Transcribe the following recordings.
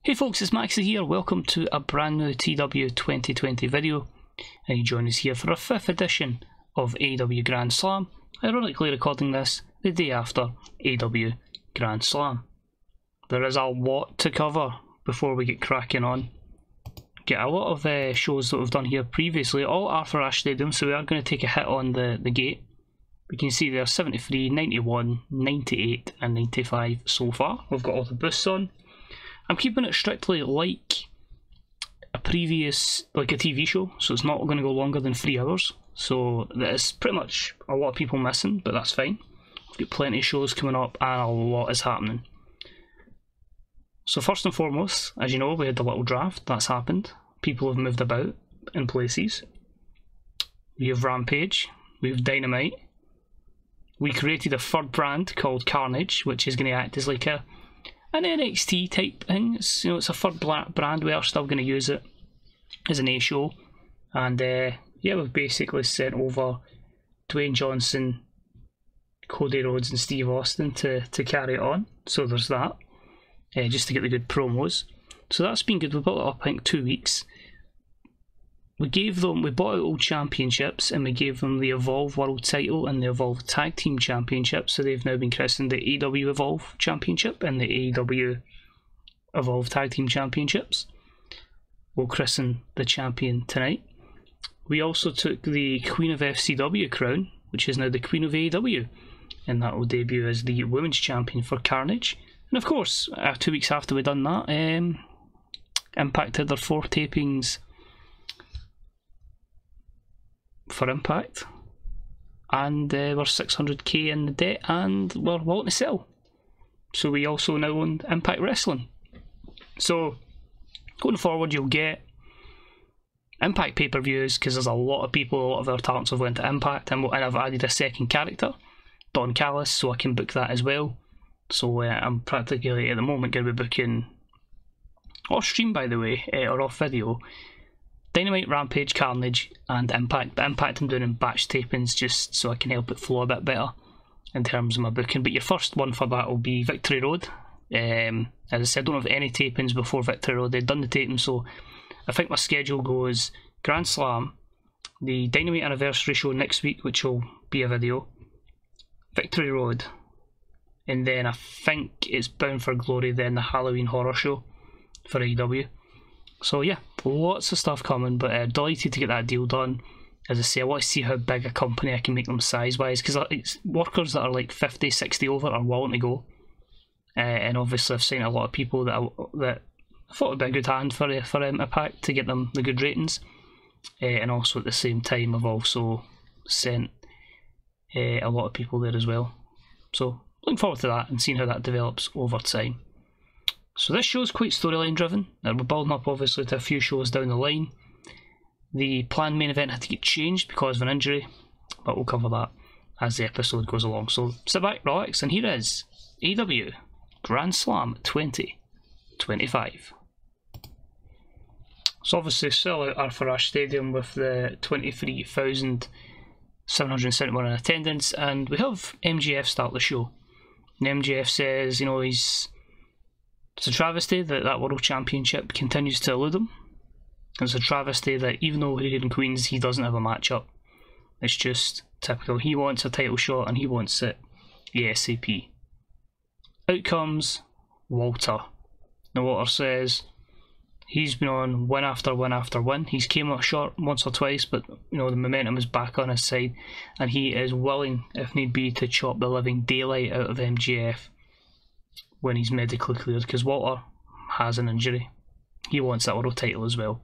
Hey folks, it's Maxie here. Welcome to a brand new TEW2020 video, and you join us here for a 5th edition of AEW Grand Slam, ironically recording this the day after AEW Grand Slam. There is a lot to cover before we get cracking on. Get a lot of shows that we've done here previously, all Arthur Ashe Stadium, so we are going to take a hit on the gate. We can see there 73, 91, 98 and 95 so far. We've got all the boosts on. I'm keeping it strictly like a previous, like a TV show, so it's not going to go longer than 3 hours. So there's pretty much a lot of people missing, but that's fine. We've got plenty of shows coming up and a lot is happening. So first and foremost, as you know, we had the little draft, that's happened. People have moved about in places. We have Rampage, we have Dynamite. We created a third brand called Carnage, which is going to act as like an NXT type thing. It's, you know, it's a third brand. We are still going to use it as an A show, and yeah, we've basically sent over Dwayne Johnson, Cody Rhodes, and Steve Austin to carry it on. So there's that, just to get the good promos. So that's been good. We built it up, I think, 2 weeks. We bought out all championships, and we gave them the Evolve World title and the Evolve Tag Team Championship, so they've now been christened the AEW Evolve Championship and the AEW Evolve Tag Team Championships. We'll christen the champion tonight. We also took the Queen of FCW crown, which is now the Queen of AEW, and that will debut as the Women's Champion for Carnage. And of course, 2 weeks after we'd done that, Impact had their 4 tapings for Impact, and we're 600k in the debt, and we're willing to sell. So we also now own Impact Wrestling. So going forward, you'll get Impact pay-per-views, because there's a lot of people, a lot of their talents have went to Impact, and I've added a second character, Don Callis, so I can book that as well. So I'm practically at the moment going to be booking off stream, by the way, or off video, Dynamite, Rampage, Carnage and Impact. But Impact I'm doing in batch tapings just so I can help it flow a bit better in terms of my booking. But your first one for that will be Victory Road. As I said, I don't have any tapings before Victory Road. They've done the taping, so I think my schedule goes Grand Slam, the Dynamite anniversary show next week, which will be a video, Victory Road, and then I think it's Bound for Glory, then the Halloween Horror Show for AEW. So yeah, lots of stuff coming, but delighted to get that deal done. As I say, I want to see how big a company I can make them size-wise, because workers that are like 50, 60 over are willing to go. And obviously I've seen a lot of people that I thought would be a good hand for Impact to get them the good ratings. And also at the same time I've also sent a lot of people there as well. So looking forward to that and seeing how that develops over time. So this show is quite storyline driven. We're building up obviously to a few shows down the line. The planned main event had to get changed because of an injury, but we'll cover that as the episode goes along. So sit back, relax, and here is AEW Grand Slam 2025. So obviously sell out Arthur Ashe Stadium with the 23,771 in attendance, and we have MJF start the show. And MJF says, you know, it's a travesty that World Championship continues to elude him. It's a travesty that even though we're here in Queens, he doesn't have a matchup. It's just typical. He wants a title shot and he wants it ASAP. Out comes Walter. Now Walter says he's been on win after win after win. He's came up short once or twice, but you know the momentum is back on his side, and he is willing, if need be, to chop the living daylight out of MJF when he's medically cleared, because Walter has an injury. He wants that world title as well.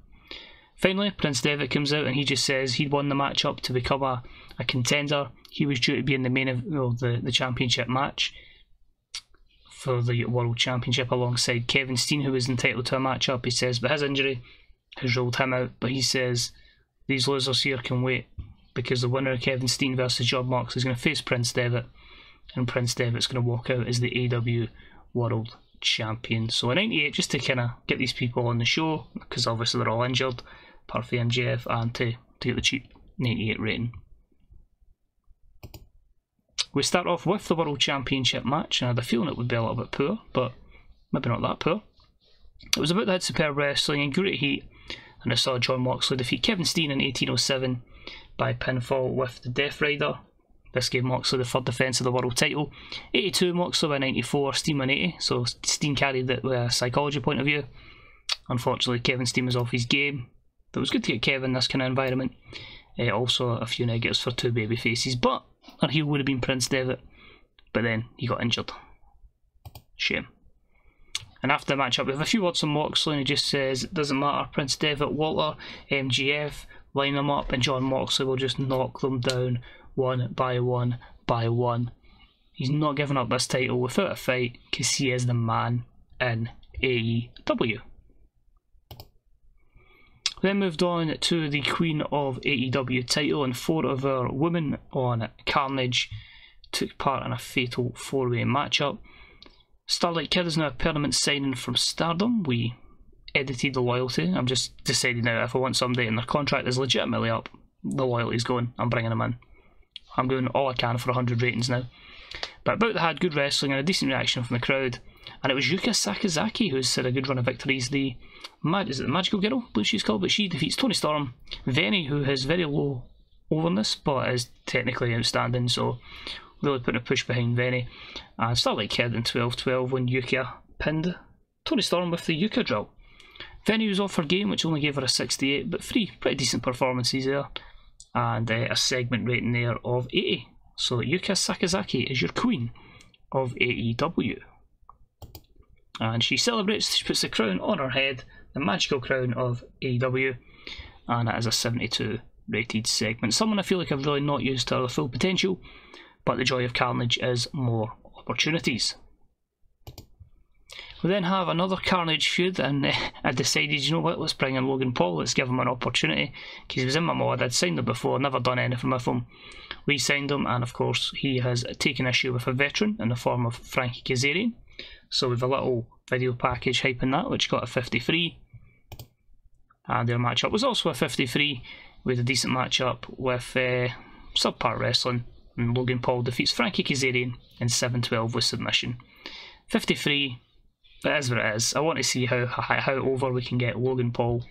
Finally, Prince Devitt comes out and he just says he'd won the match up to become a contender. He was due to be in the main of the championship match for the World Championship alongside Kevin Steen, who was entitled to a match up. He says, but his injury has ruled him out. But he says these losers here can wait, because the winner of Kevin Steen versus Jon Moxley is going to face Prince Devitt, and Prince Devitt's going to walk out as the AEW World Champion. So a 98 just to kind of get these people on the show, because obviously they're all injured, apart from MJF, and to get the cheap 98 rating. We start off with the World Championship match, and I had a feeling it would be a little bit poor, but maybe not that poor. It was about that superb wrestling and great heat, and I saw Jon Moxley defeat Kevin Steen in 1807 by pinfall with the Death Rider. This gave Moxley the third defence of the world title. 82, Moxley by 94, Steen won 80, so Steen carried it with a psychology point of view. Unfortunately, Kevin Steen was off his game. But it was good to get Kevin in this kind of environment. Also, a few negatives for two baby faces, but our heel would have been Prince Devitt, but then he got injured. Shame. And after the matchup, we have a few words from Moxley, and he just says, it doesn't matter, Prince Devitt, Walter, MGF, line them up, and Jon Moxley will just knock them down one by one by one. He's not giving up this title without a fight, because he is the man in AEW. We then moved on to the Queen of AEW title, and 4 of our women on Carnage took part in a fatal 4-way matchup. Starlight Kid is now a permanent signing from Stardom. We edited the loyalty. I'm just deciding now if I want somebody and their contract is legitimately up, the loyalty's going, I'm bringing them in. I'm doing all I can for 100 ratings now. But About the had good wrestling and a decent reaction from the crowd, and it was Yuka Sakazaki who's had a good run of victories. Is it the Magical Girl, I believe she's called, but she defeats Toni Storm, Venny, who has very low overness but is technically outstanding, so really putting a push behind Venny. And Starlight Kid in 12-12 when Yuka pinned Toni Storm with the Yuka drill. Venny was off her game, which only gave her a 68, but 3 pretty decent performances there, and a segment rating there of 80. So Yuka Sakazaki is your queen of AEW. And she celebrates, she puts the crown on her head, the magical crown of AEW, and it is a 72 rated segment. Someone I feel like I've really not used to her full potential, but the joy of Carnage is more opportunities. We then have another Carnage feud, and I decided, you know what, let's bring in Logan Paul, let's give him an opportunity, because he was in my mod, I'd signed him before, never done anything with him, re-signed him, and of course he has taken issue with a veteran in the form of Frankie Kazarian. So we have a little video package hyping that, which got a 53, and their matchup was also a 53, with a decent matchup with subpar wrestling, and Logan Paul defeats Frankie Kazarian in 7-12 with submission. 53, it is what it is. I want to see how over we can get Logan Paul.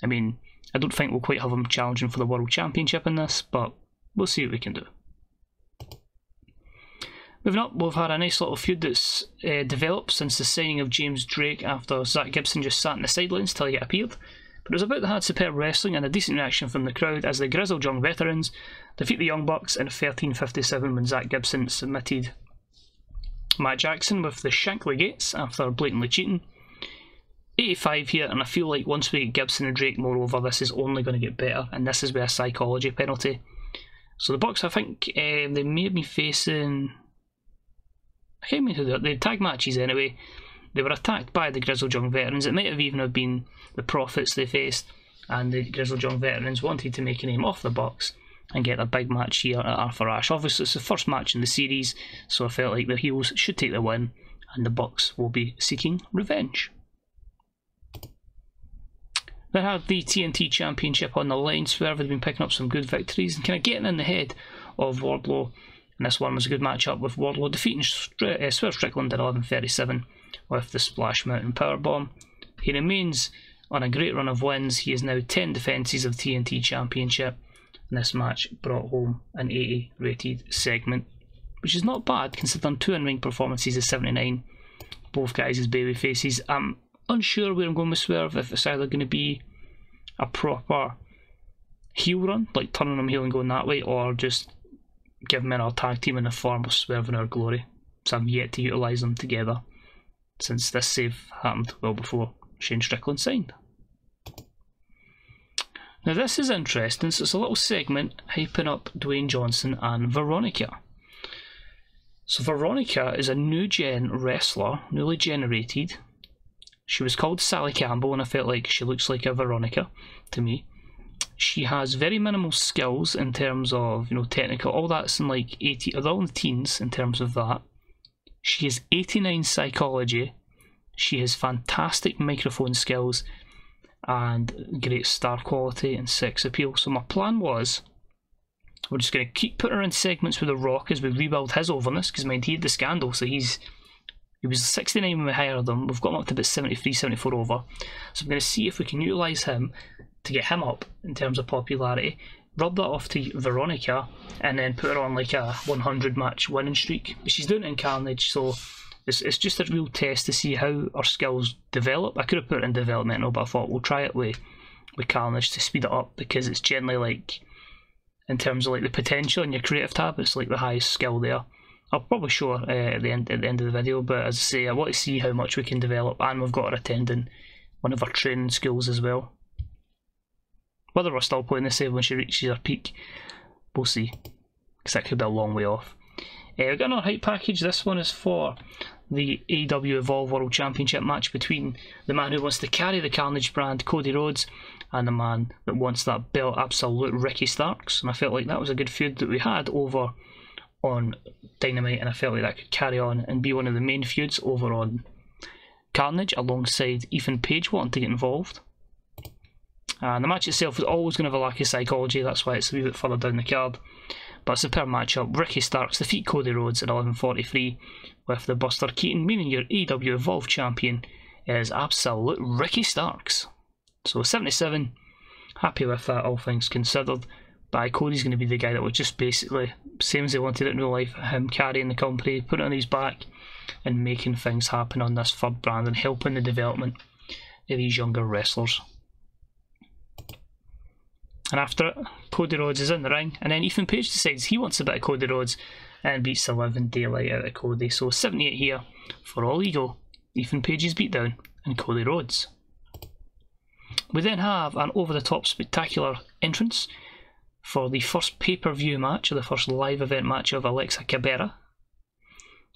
I mean, I don't think we'll quite have him challenging for the World Championship in this, but we'll see what we can do. Moving up, we've had a nice little feud that's developed since the signing of James Drake after Zach Gibson just sat in the sidelines till he appeared. But it was about the had superb wrestling and a decent reaction from the crowd as the grizzled young veterans defeat the Young Bucks in 13:57 when Zach Gibson submitted Matt Jackson with the Shankly Gates after blatantly cheating. 85 here, and I feel like once we get Gibson and Drake more over, this is only going to get better, and this is with a psychology penalty. So the Bucks, I think they may have been facing, I can't remember who they tag matches anyway. They were attacked by the grizzled young veterans. It might have even have been the Profits they faced, and the grizzled young veterans wanted to make a name off the Bucks and get a big match here at Arthur Ashe. Obviously it's the first match in the series, so I felt like the heels should take the win and the Bucks will be seeking revenge. They had the TNT Championship on the line. Swerve had been picking up some good victories and kind of getting in the head of Wardlow, and this one was a good matchup with Wardlow defeating Swerve Strickland at 11:37 with the Splash Mountain Powerbomb. He remains on a great run of wins. He is now 10 defences of TNT Championship, and this match brought home an 80 rated segment, which is not bad considering 2 in-ring performances of 79, both guys as baby faces. I'm unsure where I'm going with Swerve, if it's either going to be a proper heel run, like turning him heel and going that way, or just give him in our tag team in the form of Swerve and Our Glory. So I've yet to utilise them together, since this save happened well before Shane Strickland signed. Now this is interesting, so it's a little segment hyping up Dwayne Johnson and Veronica. So Veronica is a new gen wrestler, newly generated. She was called Sally Campbell, and I felt like she looks like a Veronica to me. She has very minimal skills in terms of, you know, technical, all that's in like 80, all in the teens in terms of that. She has 89 psychology, she has fantastic microphone skills, and great star quality and sex appeal. So my plan was, we're just going to keep putting her in segments with The Rock as we rebuild his overness, because mind, he had the scandal, so he's He was 69 when we hired him. We've got him up to about 73, 74 over. So I'm going to see if we can utilise him to get him up in terms of popularity. Rub that off to Veronica and then put her on like a 100 match winning streak. But she's doing it in Carnage, so it's just a real test to see how her skills develop. I could have put it in developmental, but I thought we'll try it with Carnage to speed it up, because it's generally like, in terms of like the potential in your creative tab, it's like the highest skill there. I'll probably show her at the end of the video, but as I say, I want to see how much we can develop, and we've got her attending one of our training schools as well. Whether we're still playing the same when she reaches her peak, we'll see, because that could be a long way off. We've got another hype package. This one is for the AEW Evolve World Championship match between the man who wants to carry the Carnage brand, Cody Rhodes, and the man that wants that belt, Absolute Ricky Starks. And I felt like that was a good feud that we had over on Dynamite, and I felt like that could carry on and be one of the main feuds over on Carnage, alongside Ethan Page wanting to get involved. And the match itself is always going to have a lack of psychology, that's why it's a wee bit further down the card. But it's a superb matchup. Ricky Starks defeat Cody Rhodes at 11:43 with the Buster Keaton, meaning your AEW Evolve champion is Absolute Ricky Starks. So 77, happy with that, all things considered. But Cody's going to be the guy that would just basically, same as he wanted it in real life, him carrying the company, putting it on his back and making things happen on this third brand and helping the development of these younger wrestlers. And after it, Cody Rhodes is in the ring, and then Ethan Page decides he wants a bit of Cody Rhodes and beats the living daylight out of Cody. So 78 here for All Ego, Ethan Page's beatdown, and Cody Rhodes. We then have an over-the-top spectacular entrance for the first pay-per-view match, or the first live event match of Alexa Cabrera.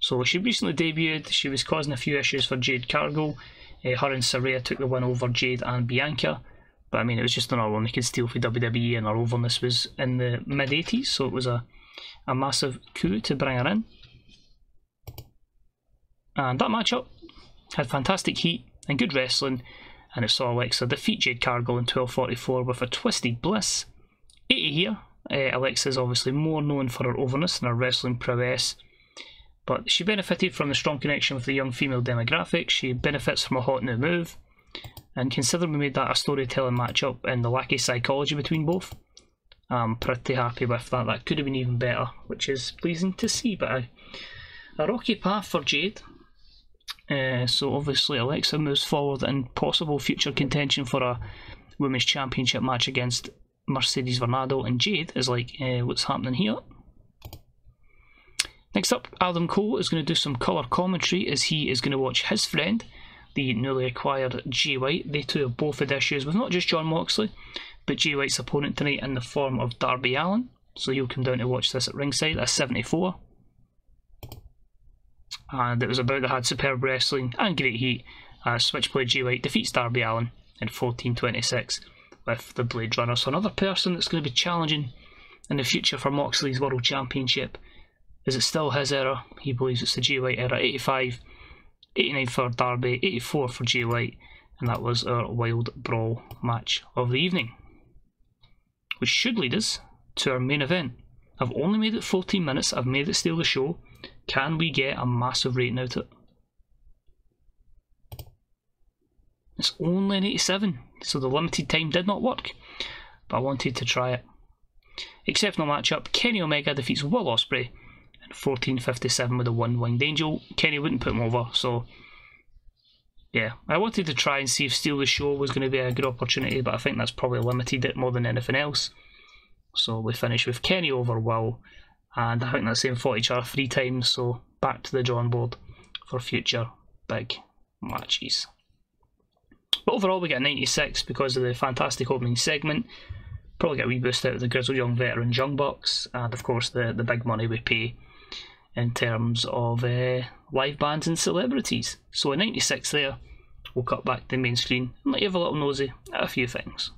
So she recently debuted, she was causing a few issues for Jade Cargill. Her and Saraya took the win over Jade and Bianca. But I mean, it was just another one they could steal for WWE, and her overness was in the mid-80s, so it was a massive coup to bring her in. And that matchup had fantastic heat and good wrestling, and it saw Alexa defeat Jade Cargill in 12:44 with a twisted bliss. 80 here. Alexa is obviously more known for her overness and her wrestling prowess, but she benefited from the strong connection with the young female demographic. She benefits from a hot new move, and considering we made that a storytelling matchup and the lack of psychology between both, I'm pretty happy with that. That could have been even better, which is pleasing to see, but a rocky path for Jade. So obviously Alexa moves forward in possible future contention for a Women's Championship match against Mercedes Varnado, and Jade is like, what's happening here? Next up, Adam Cole is going to do some colour commentary as he is going to watch his friend, the newly acquired Jay White. They two have both had issues with not just Jon Moxley, but Jay White's opponent tonight in the form of Darby Allin. So he'll come down to watch this at ringside at 74. And it was about that had superb wrestling and great heat. Switchblade Jay White defeats Darby Allin in 14:26 with the Blade Runner. So another person that's going to be challenging in the future for Moxley's World Championship. Is it still his era? He believes it's the Jay White era. 85, 89 for Darby, 84 for Jay White, and that was our Wild Brawl match of the evening. Which should lead us to our main event. I've only made it 14 minutes, I've made it steal the show. Can we get a massive rating out of it? It's only an 87, so the limited time did not work, but I wanted to try it. Exceptional matchup, Kenny Omega defeats Will Ospreay in 14:57 with a one-winged angel. Kenny wouldn't put him over, so yeah, I wanted to try and see if Steal the Show was going to be a good opportunity, but I think that's probably limited it more than anything else. So we finish with Kenny over Will, and I think that's saying fought each other 3 times, so back to the drawing board for future big matches. But overall we get a 96 because of the fantastic opening segment. Probably get a wee boost out of the Grizzled Young Veterans Young Bucks, and of course the big money we pay in terms of live bands and celebrities. So a 96 there. We'll cut back to the main screen and let you have a little nosy at a few things.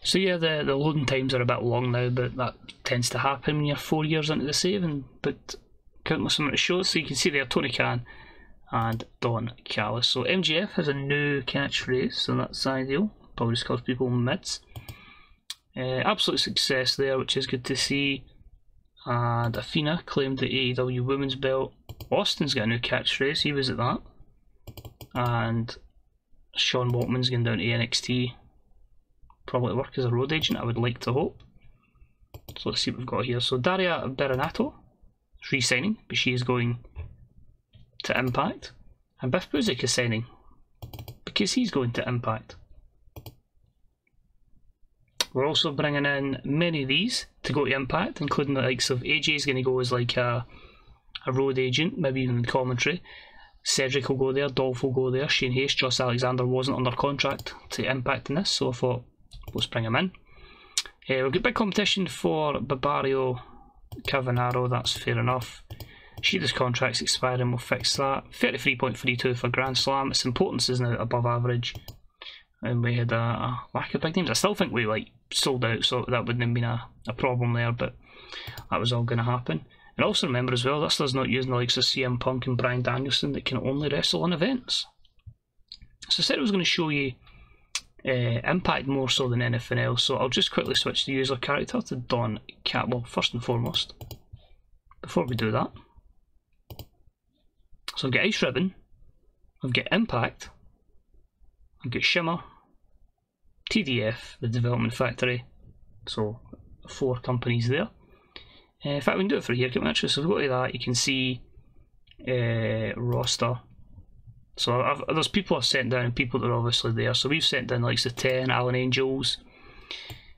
So yeah, the loading times are a bit long now, but that tends to happen when you're 4 years into the saving. But countless amount of shows, so you can see there Tony Khan and Don Callis. So MJF has a new catchphrase, so that's ideal. Probably just calls people mids. Absolute success there, which is good to see. And Athena claimed the AEW Women's belt. Austin's got a new catchphrase, he was at that. And Sean Waltman's going down to NXT, probably to work as a road agent, I would like to hope. So let's see what we've got here. So Daria Berenato is re-signing, but she is going to Impact. And Biff Buzik is signing, because he's going to Impact. We're also bringing in many of these to go to Impact, including the likes of AJ's going to go as like a road agent, maybe even in commentary. Cedric will go there, Dolph will go there, Shane Hayes, Josh Alexander wasn't under contract to Impact in this, so I thought, let's bring him in. We've got big competition for Barbario Cavanaro, that's fair enough. Shida's contract's expiring, we'll fix that. 33.32 for Grand Slam, its importance is now above average. And we had a lack of big names. I still think we like sold out, so that wouldn't have been a problem there, but that was all going to happen. And also remember as well, this does not using the likes of CM Punk and Bryan Danielson that can only wrestle on events. So I said I was going to show you Impact more so than anything else, so I'll just quickly switch the user character to Don Catwell first and foremost. Before we do that, so I've got Ice Ribbon, I've got Impact, I've got Shimmer, TDF, the Development Factory, so 4 companies there. In fact, we can do it for here, can we actually? So if we go to that, you can see roster. So there's people I've sent down and people that are obviously there. So we've sent down like the 10, Alan Angels.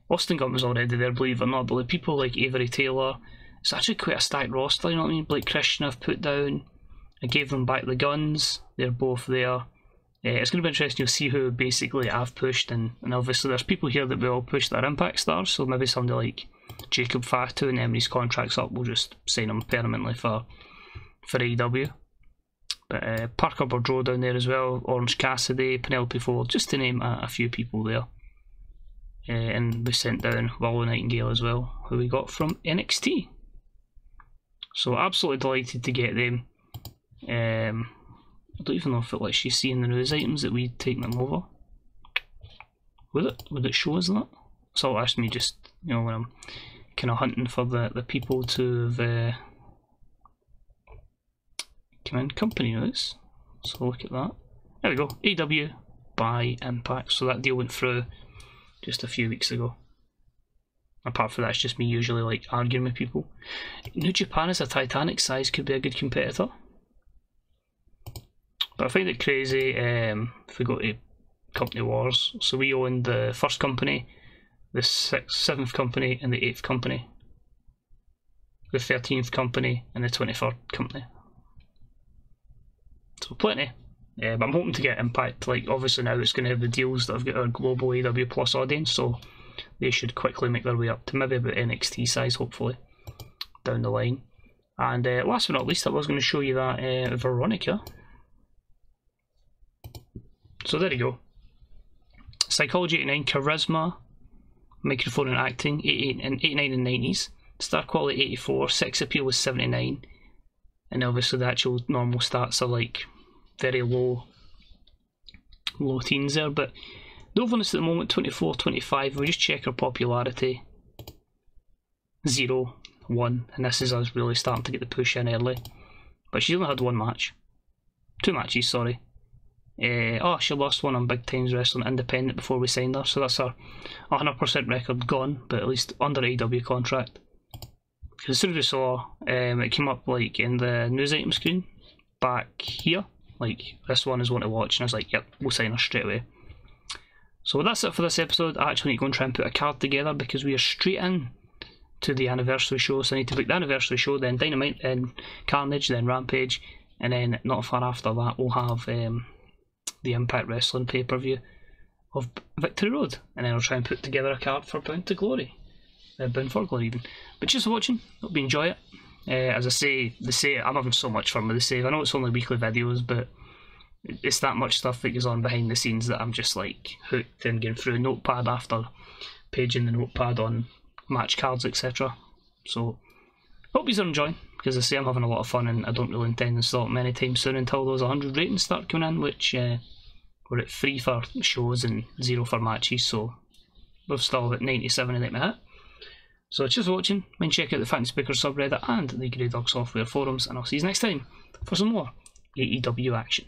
Austin Gunn was already there, believe it or not, but like people like Avery Taylor. It's actually quite a stacked roster, you know what I mean? Blake Christian I've put down. I gave them back the guns, they're both there. It's going to be interesting, you'll see who basically I've pushed, and obviously there's people here that we all pushed that are Impact stars, so maybe somebody like Jacob Fatu and Emery's contract's up, we'll just sign him permanently for AEW. But Parker Boudreaux down there as well, Orange Cassidy, Penelope Ford, just to name a few people there. And we sent down Willow Nightingale as well, who we got from NXT. So absolutely delighted to get them. I don't even know if it lets you see in the news items that we'd taken them over. Would it show us that? So it'll ask me just, you know, when I'm kind of hunting for the people to have come in. Company news. So look at that. There we go. AEW by Impact. So that deal went through just a few weeks ago. Apart from that, it's just me usually like arguing with people. New Japan is a Titanic size, could be a good competitor. But I find it crazy if we go to Company Wars. So we own the first company, the 7th company, and the 8th company. The 13th company, and the 23rd company. So plenty. But I'm hoping to get Impact. Like obviously now it's going to have the deals that have got our global AEW Plus audience, so they should quickly make their way up to maybe about NXT size, hopefully, down the line. And last but not least, I was going to show you that Veronica. So there you go. Psychology 89, Charisma, Microphone and Acting 89 and 90s, Star Quality 84, Sex Appeal was 79, and obviously the actual normal stats are like very low teens there, but the overness at the moment 24, 25, we just check her popularity, 0, 1, and this is us really starting to get the push in early, but she's only had 1 match, 2 matches, sorry. She lost one on Big Times Wrestling Independent before we signed her, so that's her 100% record gone, but at least under AEW contract. Because as soon as we saw it came up like in the news item screen back here, like this one is one to watch, and I was like, yep, we'll sign her straight away. So that's it for this episode. I actually need to go and try and put a card together because we are straight in to the anniversary show, so I need to book the anniversary show, then Dynamite, then Carnage, then Rampage, and then not far after that we'll have the Impact Wrestling pay-per-view of Victory Road, and then I'll try and put together a card for Bound to Glory, Bound for Glory even. But just for watching, hope you enjoy it. As I say, I'm having so much fun with the save. I know it's only weekly videos, but it's that much stuff that goes on behind the scenes that I'm just like hooked and going through notepad after page in the notepad on match cards, etc. So hope you are enjoying, because I say I'm having a lot of fun and I don't really intend to stop many times soon until those 100 ratings start coming in, which we're at 3 for shows and 0 for matches, so we've still about 97 in it. So cheers for watching, and check out the Fantasy Pickers subreddit and the Grey Dog Software forums, and I'll see you next time for some more AEW action.